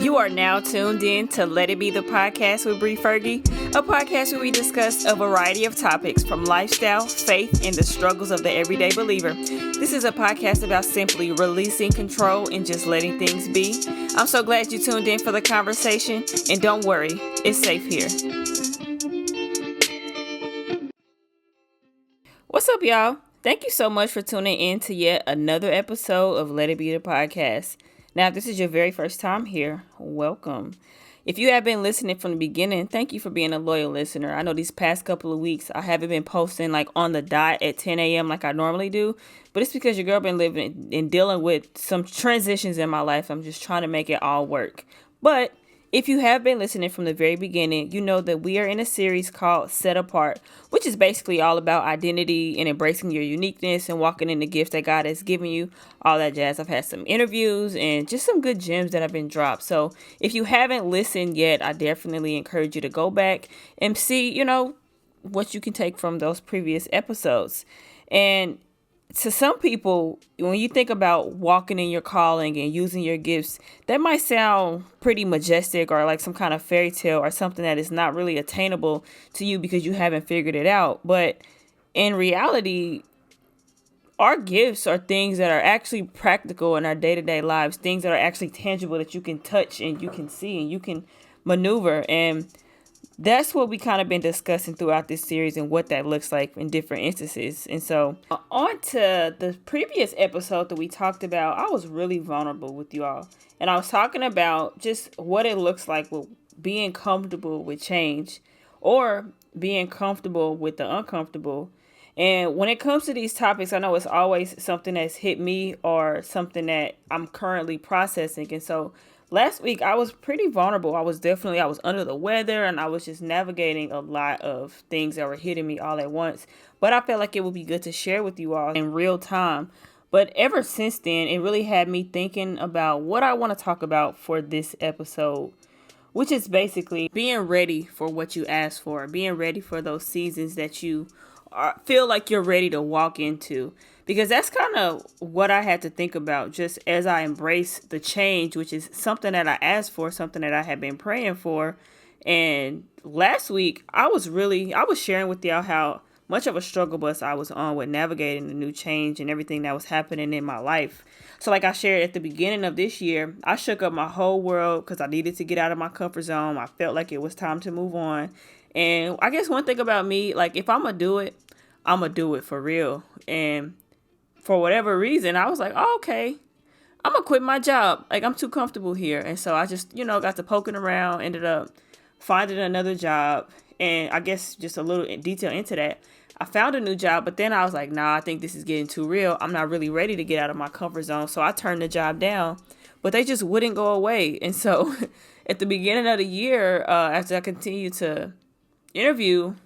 You are now tuned in to Let It Be the Podcast with Fergie, a podcast where we discuss a variety of topics from lifestyle, faith, and the struggles of the everyday believer. This is a podcast about simply releasing control and just letting things be. I'm so glad you tuned in for the conversation, and don't worry, it's safe here. What's up, y'all? Thank you so much for tuning in to yet another episode of Let It Be the Podcast. Now, if this is your very first time here, welcome. If you have been listening from the beginning, thank you for being a loyal listener. I know these past couple of weeks, I haven't been posting like on the dot at 10 a.m. like I normally do, but it's because your girl been living and dealing with some transitions in my life. I'm just trying to make it all work. But if you have been listening from the very beginning, you know that we are in a series called Set Apart, which is basically all about identity and embracing your uniqueness and walking in the gifts that God has given you, all that jazz. I've had some interviews and just some good gems that have been dropped. So if you haven't listened yet, I definitely encourage you to go back and see, what you can take from those previous episodes. And to some people, when you think about walking in your calling and using your gifts, that might sound pretty majestic or like some kind of fairy tale or something that is not really attainable to you because you haven't figured it out. But in reality, our gifts are things that are actually practical in our day-to-day lives, things that are actually tangible that you can touch and you can see and you can maneuver. And that's what we kind of been discussing throughout this series and what that looks like in different instances. And so on to the previous episode that we talked about, I was really vulnerable with you all. And I was talking about just what it looks like with being comfortable with change or being comfortable with the uncomfortable. And when it comes to these topics, I know it's always something that's hit me or something that I'm currently processing. And so last week, I was pretty vulnerable. I was under the weather and I was just navigating a lot of things that were hitting me all at once. But I felt like it would be good to share with you all in real time. But ever since then, it really had me thinking about what I want to talk about for this episode, which is basically being ready for what you ask for, being ready for those seasons that you feel like you're ready to walk into. Because that's kind of what I had to think about just as I embrace the change, which is something that I asked for, something that I had been praying for. And last week, I was sharing with y'all how much of a struggle bus I was on with navigating the new change and everything that was happening in my life. So like I shared at the beginning of this year, I shook up my whole world because I needed to get out of my comfort zone. I felt like it was time to move on. And I guess one thing about me, like if I'm going to do it, I'm going to do it for real. And for whatever reason, I was like, oh, okay, I'm going to quit my job. Like, I'm too comfortable here. And so I just, got to poking around, ended up finding another job. And I guess just a little detail into that, I found a new job, but then I was like, nah, I think this is getting too real. I'm not really ready to get out of my comfort zone. So I turned the job down, but they just wouldn't go away. And so at the beginning of the year, after I continued to interview,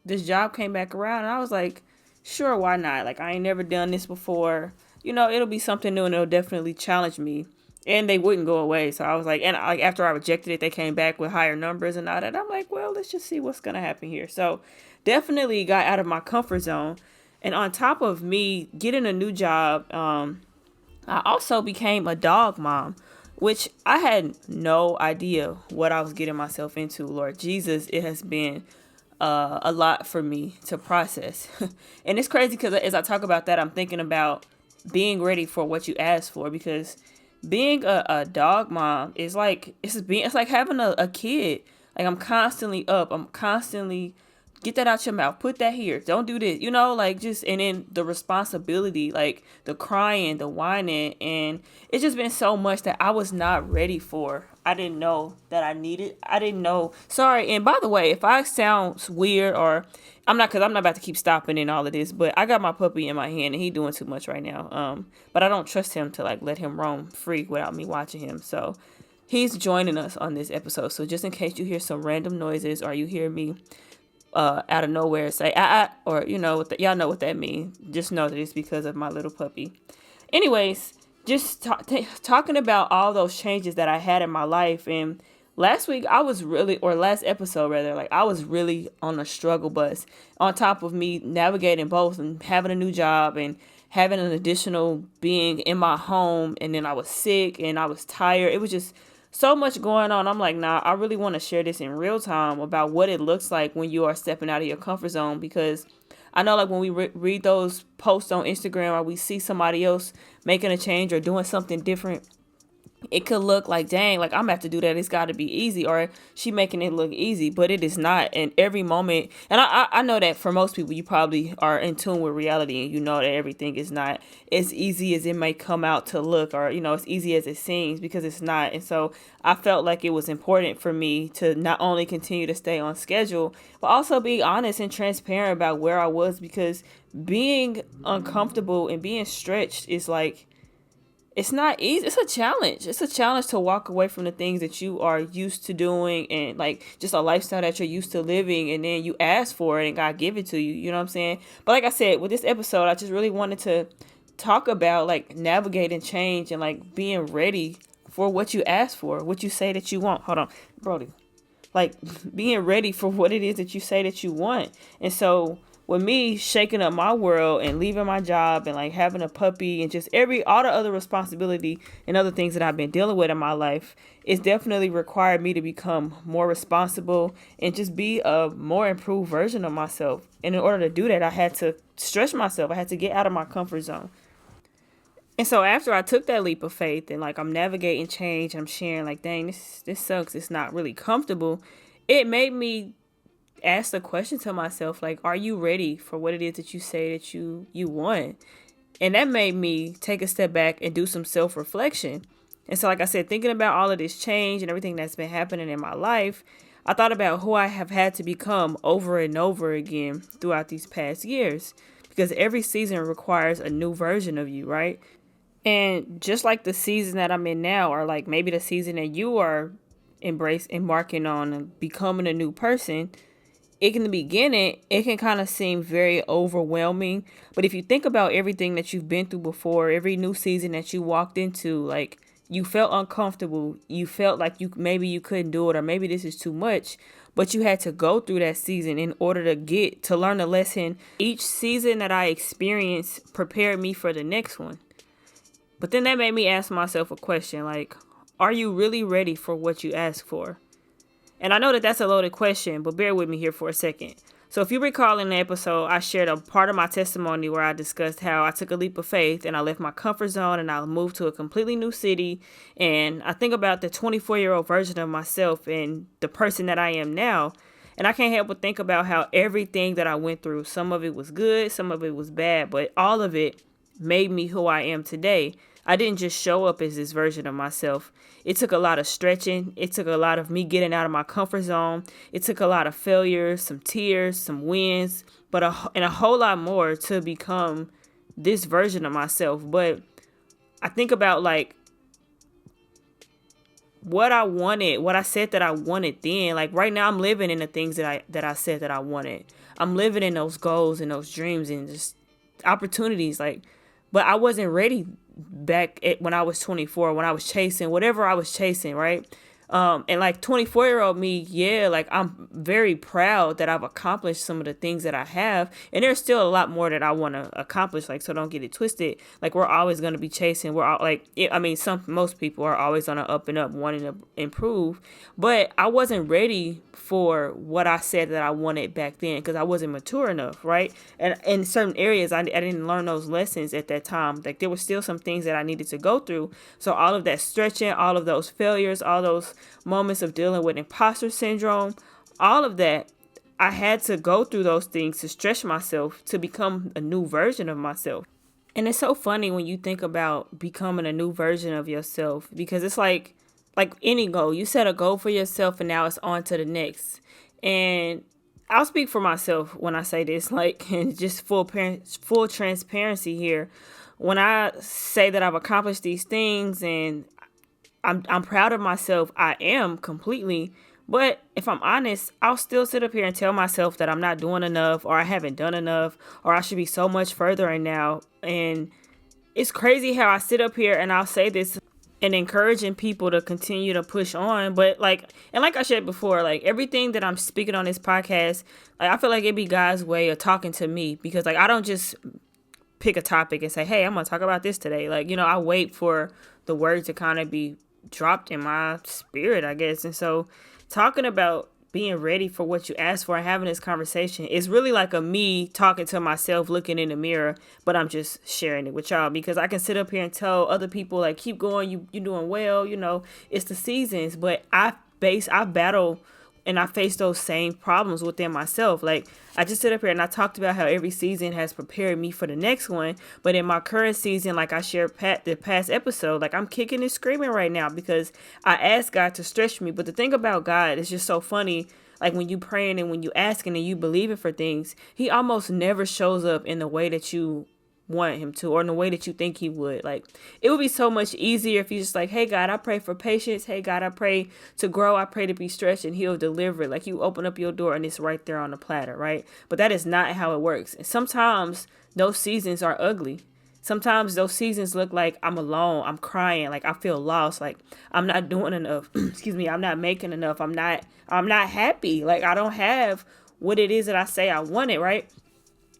this job came back around and I was like, sure, why not? Like, I ain't never done this before. It'll be something new and it'll definitely challenge me. And they wouldn't go away. So I was like, after I rejected it, they came back with higher numbers and all that. I'm like, well, let's just see what's going to happen here. So definitely got out of my comfort zone. And on top of me getting a new job, I also became a dog mom, which I had no idea what I was getting myself into. Lord Jesus, it has been a lot for me to process. And it's crazy because as I talk about that, I'm thinking about being ready for what you ask for, because being a dog mom is like, it's like having a kid. Like I'm constantly up. I'm constantly get that out your mouth. Put that here. Don't do this. And then the responsibility, like the crying, the whining. And it's just been so much that I was not ready for. I didn't know that I needed. I didn't know. Sorry. And by the way, if I sound weird or because I'm not about to keep stopping in all of this, but I got my puppy in my hand and he's doing too much right now. But I don't trust him to like let him roam free without me watching him. So he's joining us on this episode. So just in case you hear some random noises or you hear me out of nowhere say or y'all know what that means. Just know that it's because of my little puppy. Anyways, just talking about all those changes that I had in my life. And last episode rather, I was really on a struggle bus on top of me navigating both and having a new job and having an additional being in my home. And then I was sick and I was tired. It was just so much going on. I'm like, nah, I really want to share this in real time about what it looks like when you are stepping out of your comfort zone, because I know like when we read those posts on Instagram or we see somebody else making a change or doing something different, it could look like, dang, like I'm gonna have to do that. It's got to be easy, or she making it look easy, but it is not. And every moment, and I know that for most people, you probably are in tune with reality, and you know that everything is not as easy as it may come out to look, or as easy as it seems, because it's not. And so I felt like it was important for me to not only continue to stay on schedule, but also be honest and transparent about where I was, because being uncomfortable and being stretched is like, it's not easy. It's a challenge. It's a challenge to walk away from the things that you are used to doing, and like just a lifestyle that you're used to living, and then you ask for it and God give it to you. You know what I'm saying? But like I said, with this episode, I just really wanted to talk about like navigating change and like being ready for what you ask for, what you say that you want. Hold on, Brody. Like being ready for what it is that you say that you want. And so with me shaking up my world and leaving my job and like having a puppy and just all the other responsibility and other things that I've been dealing with in my life, it's definitely required me to become more responsible and just be a more improved version of myself. And in order to do that, I had to stretch myself. I had to get out of my comfort zone. And so after I took that leap of faith and like I'm navigating change and I'm sharing like, dang, this sucks. It's not really comfortable. It made me ask the question to myself, like, are you ready for what it is that you say that you want? And that made me take a step back and do some self-reflection. And so, like I said, thinking about all of this change and everything that's been happening in my life, I thought about who I have had to become over and over again throughout these past years, because every season requires a new version of you, right? And just like the season that I'm in now, or like maybe the season that you are embarking on and becoming a new person, in the beginning, it can kind of seem very overwhelming. But if you think about everything that you've been through before, every new season that you walked into, like you felt uncomfortable, you felt like maybe you couldn't do it, or maybe this is too much, but you had to go through that season in order to learn a lesson. Each season that I experienced prepared me for the next one. But then that made me ask myself a question, like, are you really ready for what you ask for? And I know that that's a loaded question, but bear with me here for a second. So if you recall in the episode, I shared a part of my testimony where I discussed how I took a leap of faith and I left my comfort zone and I moved to a completely new city. And I think about the 24-year-old version of myself and the person that I am now. And I can't help but think about how everything that I went through, some of it was good, some of it was bad, but all of it made me who I am today. I didn't just show up as this version of myself. It took a lot of stretching. It took a lot of me getting out of my comfort zone. It took a lot of failures, some tears, some wins, and a whole lot more to become this version of myself. But I think about like what I wanted, what I said that I wanted then. Like right now I'm living in the things that I said that I wanted. I'm living in those goals and those dreams and just opportunities, like, but I wasn't ready when I was 24, when I was chasing whatever I was chasing, right? And like 24-year-old me, yeah, like I'm very proud that I've accomplished some of the things that I have. And there's still a lot more that I want to accomplish. Like, so don't get it twisted. Like we're always going to be chasing. We're all like, most people are always on an up and up wanting to improve. But I wasn't ready for what I said that I wanted back then because I wasn't mature enough, right? And in certain areas, I didn't learn those lessons at that time. Like there were still some things that I needed to go through. So all of that stretching, all of those failures, all those moments of dealing with imposter syndrome, all of that, I had to go through those things to stretch myself to become a new version of myself. And it's so funny when you think about becoming a new version of yourself, because it's like any goal, you set a goal for yourself and now it's on to the next. And I'll speak for myself when I say this, like, and just full transparency here. When I say that I've accomplished these things and I'm proud of myself, I am completely. But if I'm honest, I'll still sit up here and tell myself that I'm not doing enough, or I haven't done enough, or I should be so much further in now. And it's crazy how I sit up here and I'll say this and encouraging people to continue to push on. But like I said before, like everything that I'm speaking on this podcast, like I feel like it'd be God's way of talking to me, because like I don't just pick a topic and say, hey, I'm going to talk about this today. Like, I wait for the word to kind of be dropped in my spirit, I guess. And so talking about being ready for what you asked for and having this conversation is really like a me talking to myself, looking in the mirror, but I'm just sharing it with y'all because I can sit up here and tell other people like, keep going, you're doing well, it's the seasons, but I battle and I face those same problems within myself. Like I just sit up here and I talked about how every season has prepared me for the next one. But in my current season, like I shared the past episode, like I'm kicking and screaming right now because I asked God to stretch me. But the thing about God is just so funny. Like when you praying and when you asking and you believing for things, he almost never shows up in the way that you want him to or in the way that you think he would. Like it would be so much easier if you just like, hey God, I pray for patience. Hey God, I pray to grow. I pray to be stretched, and he'll deliver it. Like you open up your door and it's right there on the platter, right? But that is not how it works. And sometimes those seasons are ugly. Sometimes those seasons look like I'm alone, I'm crying, like I feel lost, like I'm not doing enough. Excuse me, I'm not making enough. I'm not happy. Like I don't have what it is that I say I wanted, right?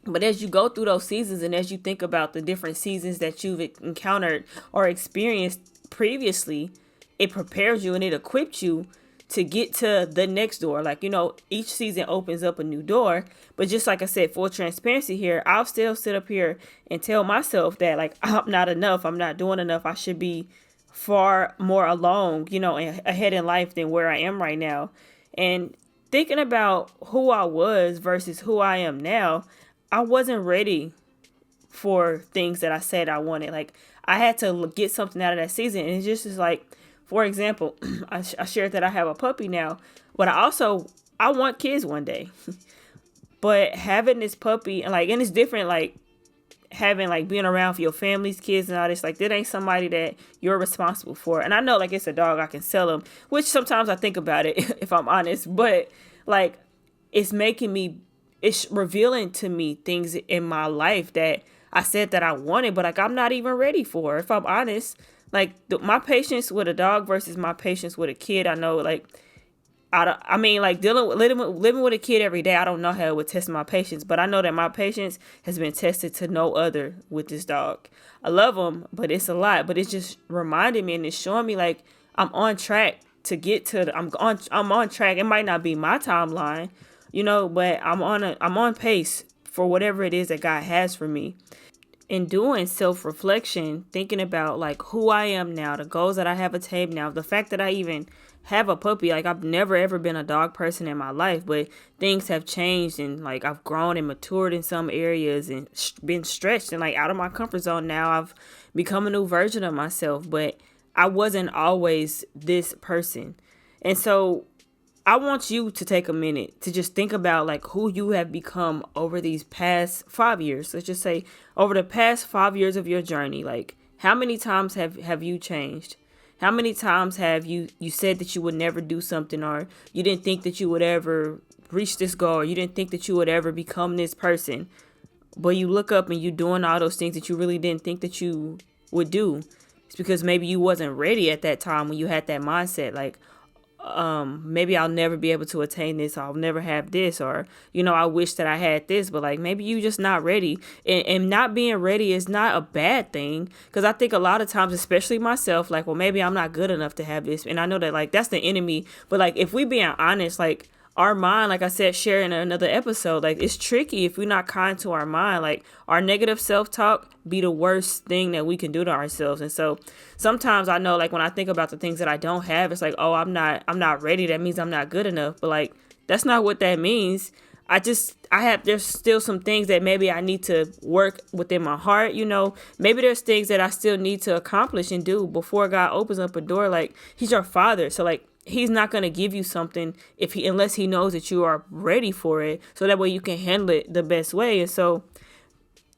But as you go through those seasons and as you think about the different seasons that you've encountered or experienced previously, it prepares you and it equips you to get to the next door. Like, each season opens up a new door. But just like I said, full transparency here, I'll still sit up here and tell myself that, like, I'm not enough. I'm not doing enough. I should be far more along, and ahead in life than where I am right now. And thinking about who I was versus who I am now, I wasn't ready for things that I said I wanted. Like I had to get something out of that season. And it's just like, for example, I shared that I have a puppy now, but I want kids one day. But having this puppy and it's different, like having like being around for your family's kids and all this, like that ain't somebody that you're responsible for. And I know like it's a dog, I can sell them, which sometimes I think about it if I'm honest, but like it's revealing to me things in my life that I said that I wanted, but like I'm not even ready for. If I'm honest, like my patience with a dog versus my patience with a kid, I know like like living with a kid every day, I don't know how it would test my patience, but I know that my patience has been tested to no other with this dog. I love him, but it's a lot. But it's just reminding me and it's showing me like I'm on track to get to I'm on track. It might not be my timeline, but I'm on pace for whatever it is that God has for me. In doing self-reflection, thinking about like who I am now, the goals that I have attained now, the fact that I even have a puppy, like I've never ever been a dog person in my life, but things have changed and like I've grown and matured in some areas and been stretched and like out of my comfort zone. Now I've become a new version of myself, but I wasn't always this person. And so I want you to take a minute to just think about like who you have become over these past 5 years. Let's just say over the past 5 years of your journey, like how many times have you changed? How many times have you said that you would never do something, or you didn't think that you would ever reach this goal, or you didn't think that you would ever become this person, but you look up and you're doing all those things that you really didn't think that you would do. It's because maybe you wasn't ready at that time when you had that mindset, like, maybe I'll never be able to attain this, or I'll never have this, or I wish that I had this, but like maybe you just not ready. And not being ready is not a bad thing, because I think a lot of times, especially myself, like, well, maybe I'm not good enough to have this, and I know that like that's the enemy. But like if we being honest, like our mind, like I said, sharing another episode, like it's tricky if we're not kind to our mind. Like our negative self-talk be the worst thing that we can do to ourselves. And so sometimes I know, like when I think about the things that I don't have, it's like, oh, I'm not ready. That means I'm not good enough. But like, that's not what that means. There's still some things that maybe I need to work within my heart. Maybe there's things that I still need to accomplish and do before God opens up a door. Like he's your father. So like, he's not going to give you something unless he knows that you are ready for it. So that way you can handle it the best way. And so,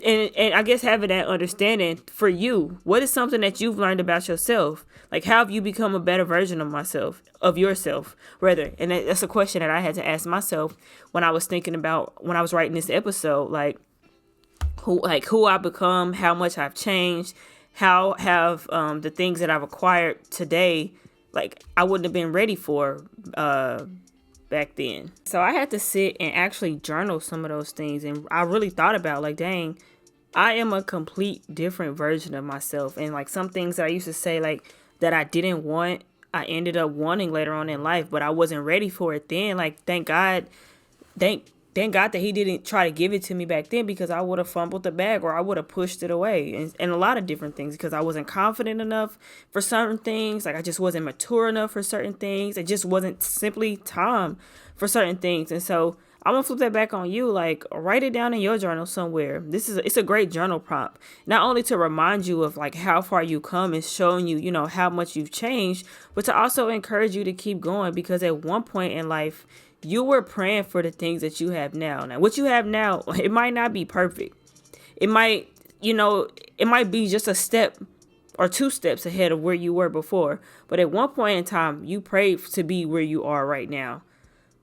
and I guess having that understanding for you, what is something that you've learned about yourself? Like, how have you become a better version of yourself, rather? And that's a question that I had to ask myself when I was writing this episode, like who I become, how much I've changed, how have the things that I've acquired today, like I wouldn't have been ready for back then. So I had to sit and actually journal some of those things. And I really thought about like, dang, I am a complete different version of myself. And like some things that I used to say, like, that I didn't want, I ended up wanting later on in life, but I wasn't ready for it then. Like, thank God that he didn't try to give it to me back then, because I would have fumbled the bag or I would have pushed it away, and a lot of different things, because I wasn't confident enough for certain things. Like, I just wasn't mature enough for certain things. It just wasn't simply time for certain things. And so I'm gonna flip that back on you. Like, write it down in your journal somewhere. It's a great journal prompt, not only to remind you of like how far you come and showing you, how much you've changed, but to also encourage you to keep going, because at one point in life, you were praying for the things that you have now. Now, what you have now, it might not be perfect. It might, it might be just a step or two steps ahead of where you were before. But at one point in time, you prayed to be where you are right now.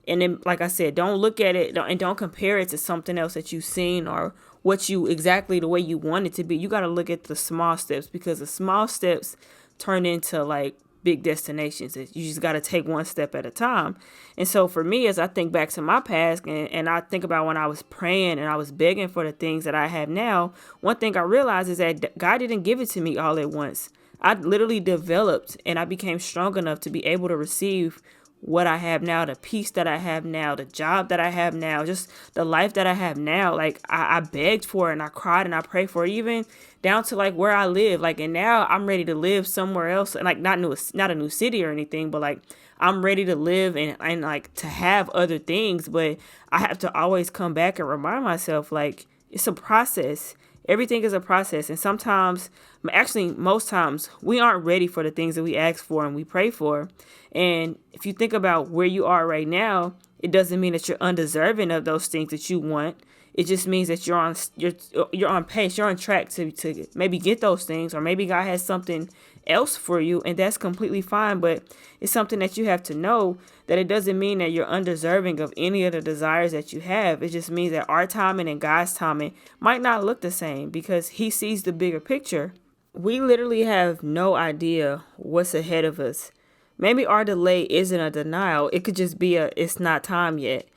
And then, like I said, don't look at it and don't compare it to something else that you've seen or what you exactly the way you want it to be. You got to look at the small steps, because the small steps turn into like big destinations. You just got to take one step at a time. And so for me, as I think back to my past and I think about when I was praying and I was begging for the things that I have now, one thing I realized is that God didn't give it to me all at once. I literally developed and I became strong enough to be able to receive what I have now, the peace that I have now, the job that I have now, just the life that I have now. Like, I begged for it and I cried and I prayed for it, even down to like where I live. Like, and now I'm ready to live somewhere else, and like not a new city or anything, but like I'm ready to live and like to have other things. But I have to always come back and remind myself, like, it's a process. Everything is a process. And sometimes, actually most times, we aren't ready for the things that we ask for and we pray for. And if you think about where you are right now, it doesn't mean that you're undeserving of those things that you want. It just means that you're on pace, you're on track to maybe get those things, or maybe God has something else for you, and that's completely fine. But it's something that you have to know, that it doesn't mean that you're undeserving of any of the desires that you have. It just means that our timing and God's timing might not look the same, because he sees the bigger picture. We literally have no idea what's ahead of us. Maybe our delay isn't a denial. It could just be it's not time yet.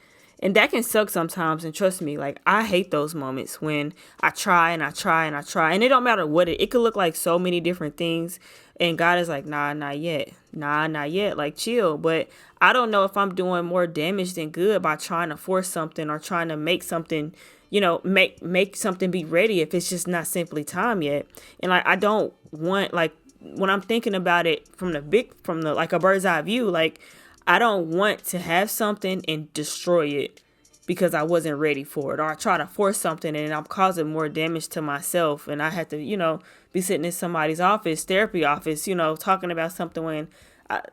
And that can suck sometimes. And trust me, like, I hate those moments when I try and I try and I try. And it don't matter what it could look like, so many different things. And God is like, nah, not yet. Nah, not yet. Like, chill. But I don't know if I'm doing more damage than good by trying to force something or trying to make something, make something be ready if it's just not simply time yet. And like, I don't want, like, when I'm thinking about it from the like a bird's eye view, like, I don't want to have something and destroy it because I wasn't ready for it, or I try to force something and I'm causing more damage to myself. And I had to, be sitting in somebody's therapy office, talking about something when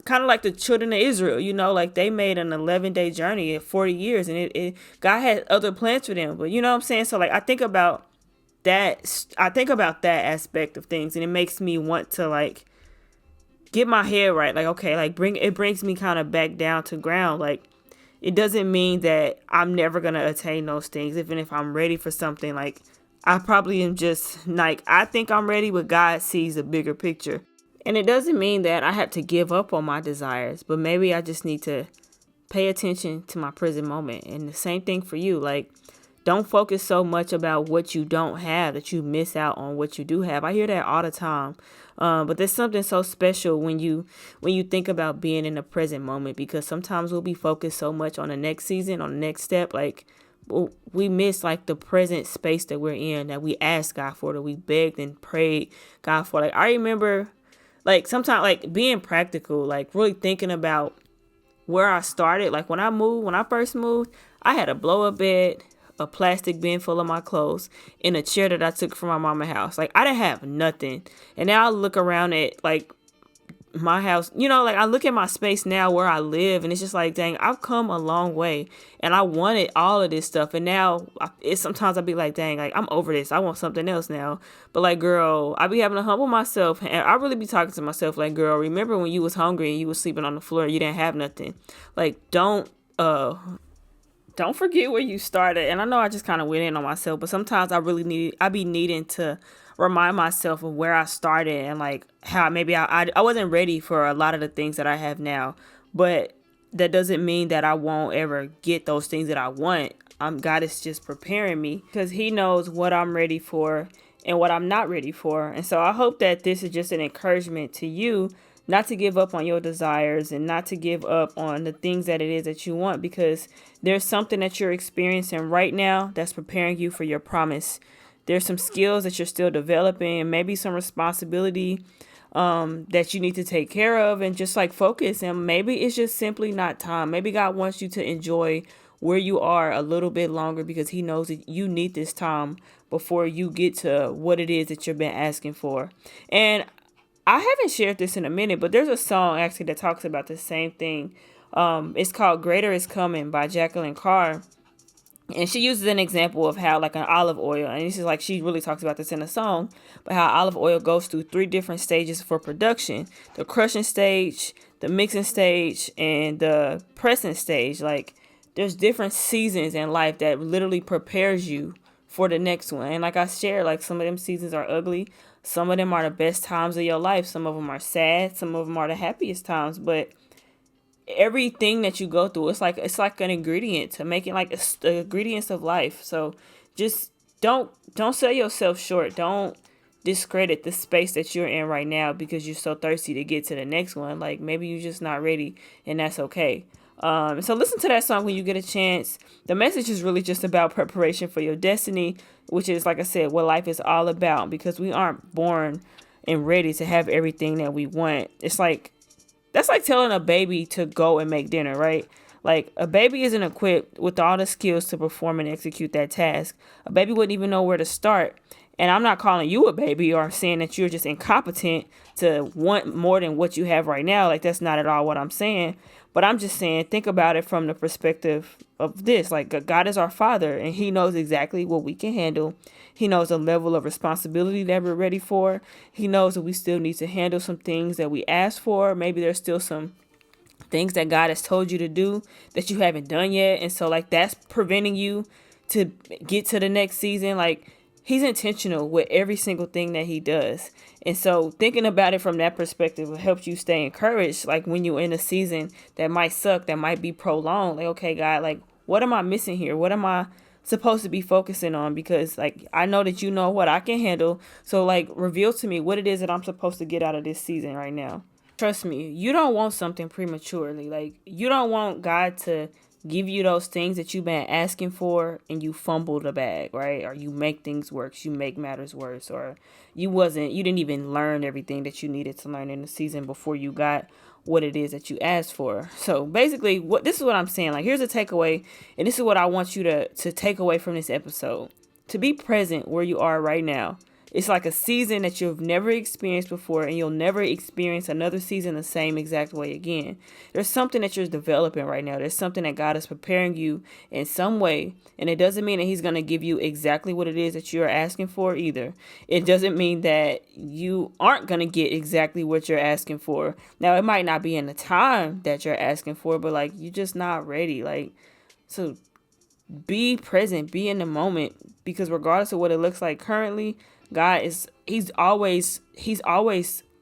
kind of like the children of Israel, like they made an 11-day journey at 40 years and God had other plans for them. But you know what I'm saying? So like, I think about that aspect of things, and it makes me want to like get my head right. Like, okay, like it brings me kind of back down to ground. Like, it doesn't mean that I'm never going to attain those things. Even if I'm ready for something, like, I probably am just like, I think I'm ready, but God sees the bigger picture. And it doesn't mean that I have to give up on my desires, but maybe I just need to pay attention to my present moment. And the same thing for you. Like, don't focus so much about what you don't have that you miss out on what you do have. I hear that all the time. But there's something so special when you think about being in the present moment, because sometimes we'll be focused so much on the next season, on the next step. Like, we miss like the present space that we're in, that we asked God for, that we begged and prayed God for. Like, I remember like sometimes like being practical, like really thinking about where I started. Like when I first moved, I had a blow up bed, a plastic bin full of my clothes, in a chair that I took from my mama's house. Like, I didn't have nothing. And now I look around at like my house, like I look at my space now where I live, and it's just like, dang, I've come a long way, and I wanted all of this stuff. And now sometimes I'll be like, dang, like I'm over this. I want something else now. But like, girl, I be having to humble myself, and I really be talking to myself like, girl, remember when you was hungry and you was sleeping on the floor, you didn't have nothing. Like, don't forget where you started. And I know I just kind of went in on myself, but sometimes I be needing to remind myself of where I started, and like how maybe I wasn't ready for a lot of the things that I have now. But that doesn't mean that I won't ever get those things that I want. God is just preparing me, because he knows what I'm ready for and what I'm not ready for. And so I hope that this is just an encouragement to you not to give up on your desires and not to give up on the things that it is that you want, because there's something that you're experiencing right now that's preparing you for your promise. There's some skills that you're still developing and maybe some responsibility that you need to take care of and just like focus. And maybe it's just simply not time. Maybe God wants you to enjoy where you are a little bit longer because he knows that you need this time before you get to what it is that you've been asking for. And I haven't shared this in a minute, but there's a song actually that talks about the same thing. It's called Greater Is Coming by Jacqueline Carr. And she uses an example of how like an olive oil, and this is like she really talks about this in the song, but how olive oil goes through 3 different stages for production: the crushing stage, the mixing stage, and the pressing stage. Like there's different seasons in life that literally prepares you for the next one. And like I shared, like some of them seasons are ugly, some of them are the best times of your life, some of them are sad, some of them are the happiest times, but everything that you go through, it's like an ingredient to making, like it's the ingredients of life. So just don't sell yourself short. Don't discredit the space that you're in right now because you're so thirsty to get to the next one. Like maybe you're just not ready, and that's okay. So listen to that song when you get a chance. The message is really just about preparation for your destiny, which is, like I said, what life is all about, because we aren't born and ready to have everything that we want. That's like telling a baby to go and make dinner, right? Like a baby isn't equipped with all the skills to perform and execute that task. A baby wouldn't even know where to start. And I'm not calling you a baby or saying that you're just incompetent to want more than what you have right now. Like that's not at all what I'm saying. But I'm just saying, think about it from the perspective of this. Like God is our Father, and he knows exactly what we can handle. He knows the level of responsibility that we're ready for. He knows that we still need to handle some things that we asked for. Maybe there's still some things that God has told you to do that you haven't done yet. And so like that's preventing you to get to the next season. Like he's intentional with every single thing that he does. And so thinking about it from that perspective will help you stay encouraged. Like when you're in a season that might suck, that might be prolonged. Like, okay, God, like what am I missing here? What am I supposed to be focusing on? Because like I know that you know what I can handle. So like reveal to me what it is that I'm supposed to get out of this season right now. Trust me, you don't want something prematurely. Like you don't want God to give you those things that you've been asking for and you fumble the bag, right? Or you make things worse, you make matters worse, or you didn't even learn everything that you needed to learn in the season before you got what it is that you asked for. So basically this is what I'm saying. Like here's a takeaway, and this is what I want you to take away from this episode. To be present where you are right now. It's like a season that you've never experienced before, and you'll never experience another season the same exact way again. There's something that you're developing right now. There's something that God is preparing you in some way, and it doesn't mean that he's going to give you exactly what it is that you're asking for either. It doesn't mean that you aren't going to get exactly what you're asking for. Now, it might not be in the time that you're asking for, but like you're just not ready. Like, so be present, be in the moment, because regardless of what it looks like currently, God he's always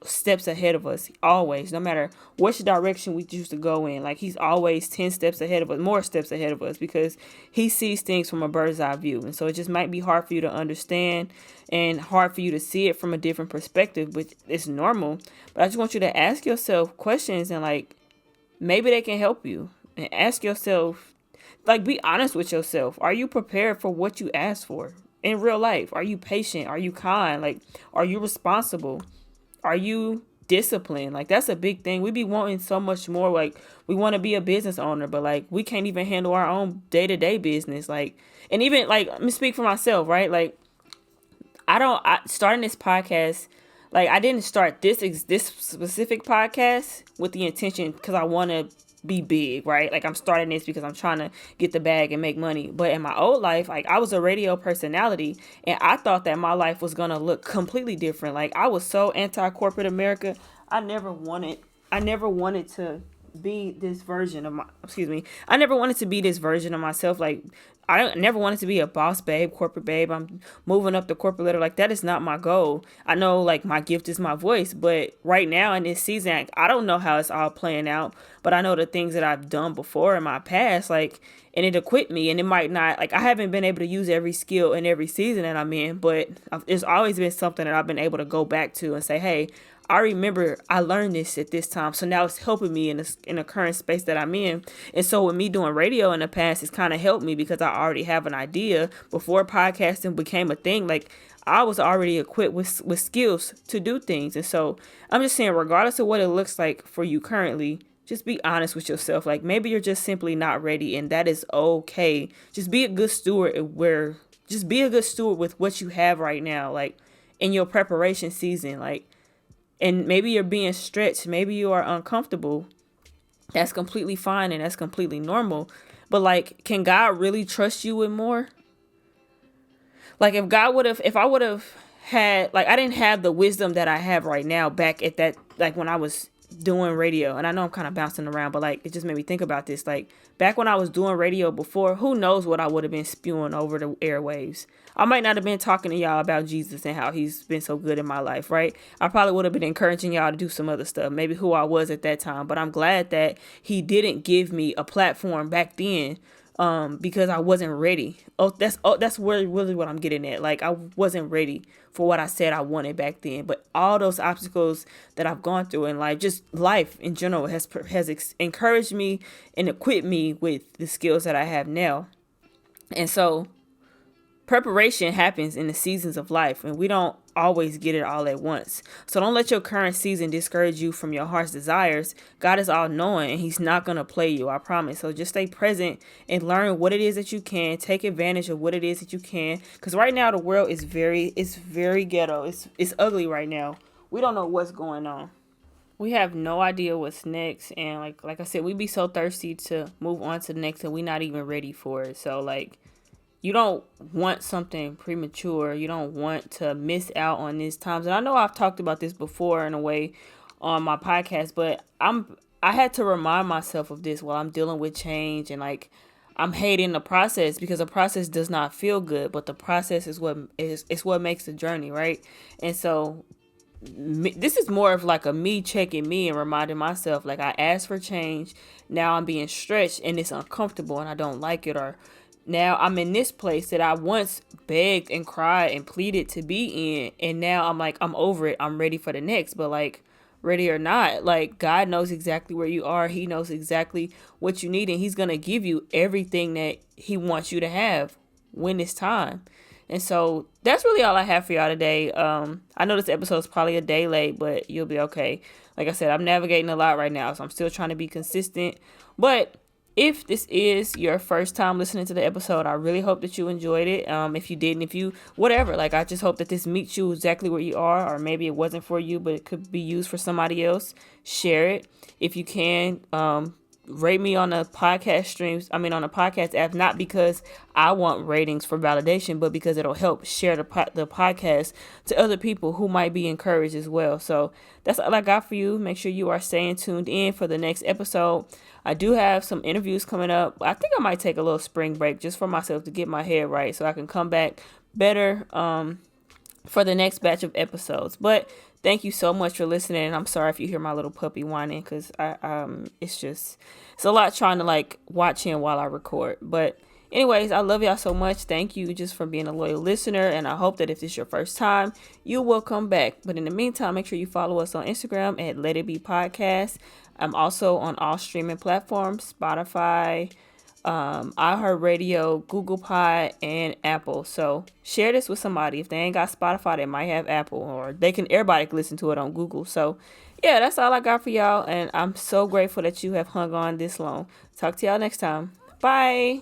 steps ahead of us. Always, no matter which direction we choose to go in. Like he's always 10 steps ahead of us, more steps ahead of us, because he sees things from a bird's eye view. And so it just might be hard for you to understand and hard for you to see it from a different perspective, which is normal. But I just want you to ask yourself questions, and like maybe they can help you. And ask yourself, like be honest with yourself. Are you prepared for what you asked for? In real life, are you patient? Are you kind? Like, are you responsible? Are you disciplined? Like, that's a big thing. We be wanting so much more. Like, we want to be a business owner, but like, we can't even handle our own day-to-day business. Like, and even like, let me speak for myself, right? Like, starting this podcast, like, I didn't start this specific podcast with the intention because I want to be big, right? Like I'm starting this because I'm trying to get the bag and make money. But in my old life, like I was a radio personality, and I thought that my life was gonna look completely different. Like I was so anti-corporate America. I never wanted to be this version of I never wanted to be this version of myself. Like I never wanted to be a boss babe, corporate babe. I'm moving up the corporate ladder. Like that is not my goal. I know like my gift is my voice, but right now in this season, I don't know how it's all playing out. but I know the things that I've done before in my past, like, and it equipped me, and it might not, like, I haven't been able to use every skill in every season that I'm in, but it's always been something that I've been able to go back to and say, hey, I remember I learned this at this time, so now it's helping me in the current space that I'm in. And so with me doing radio in the past, it's kind of helped me because I already have an idea before podcasting became a thing. Like, I was already equipped with skills to do things. And so I'm just saying, regardless of what it looks like for you currently, just be honest with yourself. Like, maybe you're just simply not ready, and that is okay. Just be a good steward with what you have right now, like in your preparation season. Like, and maybe you're being stretched, maybe you are uncomfortable. That's completely fine, and that's completely normal. But like, can God really trust you with more? Like, if I would have had, like, I didn't have the wisdom that I have right now back at that, like, when I was doing radio. And I know I'm kind of bouncing around, but like, it just made me think about this. Like, back when I was doing radio before, who knows what I would have been spewing over the airwaves. I might not have been talking to y'all about Jesus and how he's been so good in my life, right? I probably would have been encouraging y'all to do some other stuff, maybe who I was at that time. But I'm glad that he didn't give me a platform back then, because I wasn't ready. That's really what I'm getting at. Like, I wasn't ready for what I said I wanted back then. But all those obstacles that I've gone through in life, just life in general, has encouraged me and equipped me with the skills that I have now. And so preparation happens in the seasons of life, and we don't always get it all at once. So don't let your current season discourage you from your heart's desires. God is all knowing, and he's not going to play you, I promise. So just stay present and learn what it is that you can. Take advantage of what it is that you can. Because right now the world is very ghetto. It's ugly right now. We don't know what's going on. We have no idea what's next. And like I said, we be so thirsty to move on to the next, and we're not even ready for it. So like, you don't want something premature. You don't want to miss out on these times. And I know I've talked about this before in a way on my podcast, but I had to remind myself of this while I'm dealing with change, and like, I'm hating the process because the process does not feel good, but the process is what makes the journey, right? And so this is more of like a me checking me and reminding myself, like, I asked for change. Now I'm being stretched and it's uncomfortable and I don't like it, or now I'm in this place that I once begged and cried and pleaded to be in. And now I'm like, I'm over it. I'm ready for the next. But like, ready or not, like, God knows exactly where you are. He knows exactly what you need. And he's going to give you everything that he wants you to have when it's time. And so that's really all I have for y'all today. I know this episode is probably a day late, but you'll be okay. Like I said, I'm navigating a lot right now, so I'm still trying to be consistent. But if this is your first time listening to the episode, I really hope that you enjoyed it. If you didn't, whatever, like, I just hope that this meets you exactly where you are, or maybe it wasn't for you, but it could be used for somebody else. Share it if you can. Rate me on the on the podcast app, not because I want ratings for validation, but because it'll help share the podcast to other people who might be encouraged as well. So that's all I got for you. Make sure you are staying tuned in for the next episode. I do have some interviews coming up. I think I might take a little spring break just for myself to get my head right so I can come back better for the next batch of episodes. But thank you so much for listening. I'm sorry if you hear my little puppy whining, because it's a lot trying to like watch him while I record. But anyways, I love y'all so much. Thank you just for being a loyal listener. And I hope that if this is your first time, you will come back. But in the meantime, make sure you follow us on Instagram at Let It Be Podcast. I'm also on all streaming platforms, Spotify, iHeartRadio, Google Pod, and Apple. So share this with somebody. If they ain't got Spotify, they might have Apple, or everybody can listen to it on Google. So yeah, that's all I got for y'all. And I'm so grateful that you have hung on this long. Talk to y'all next time. Bye.